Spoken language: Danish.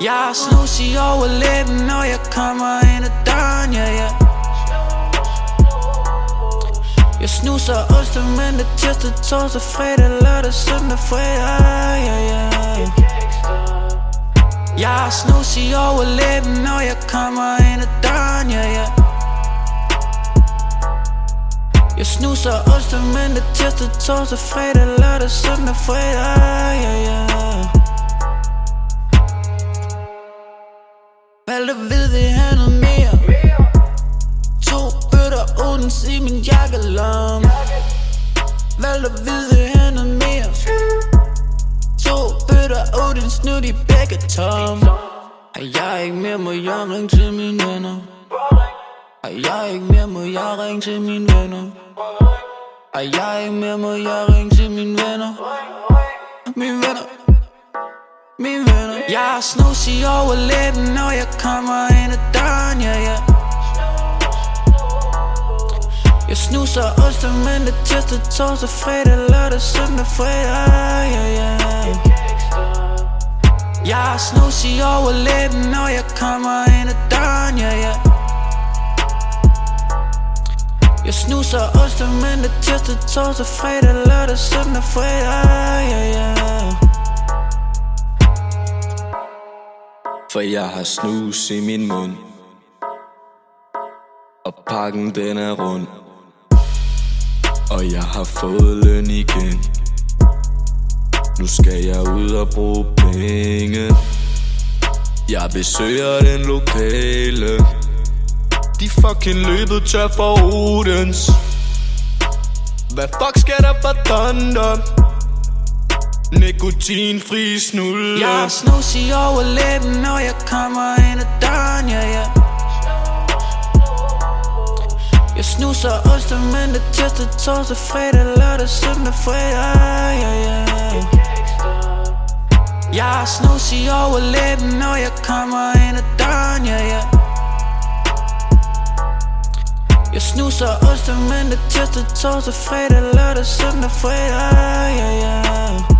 Jeg har snus i overlæben, når jeg kommer ind ad døren, ja, ja. Jeg snuser onsdag, mandag, tirsdag, torsdag, fredag, lørdag, søndag, fredag, ja, ja. Jeg har snus i overlæben, når jeg kommer ind ad døren, ja, ja. Jeg snuser onsdag, mandag, tirsdag, torsdag, fredag, lørdag, søndag, fredag, ja, ja. Valgte ved vi have noget mere. 2 bøtter Odens i min jakkelomme. Valgte ved vi have noget mere. 2 bøtter Odens, nu de begge tomme. Er jeg ikke mere, må jeg ringe til mine venner. Er jeg ikke mere, må jeg ringe til mine venner. Er jeg ikke mere, må jeg ringe til mine venner. Mine venner, mine venner. Jeg har snus i overlæben, når jeg kommer ind ad døren, ja, ja. Jeg snuser onsdag, mandag, tirsdag, torsdag, fredag, lørdag, søndag, fredag, ja, ja. Jeg har snus i overlæben, når jeg kommer ind ad døren, ja, ja. Jeg snuser onsdag, mandag, tirsdag, torsdag, fredag, lørdag, søndag, fredag, ja, ja. For jeg har snus i min mund, og pakken den er rund, og jeg har fået løn igen. Nu skal jeg ud og bruge penge. Jeg besøger den lokale. De fucking løbet tør for Odens. Hvad fuck skal der for thunder? Nikotinfri snulle. Jeg har snus i overlæben, når jeg kommer ind ad døren, ja, ja. Jeg snuser onsdag, mandag, tirsdag, torsdag, fredag, lørdag, søndag, fredag, ja, ja. Jeg har snus i overlæben, når jeg kommer ind ad døren, ja, ja. Jeg snuser onsdag, mandag, tirsdag, torsdag, fredag, lørdag, søndag, fredag, ja, ja.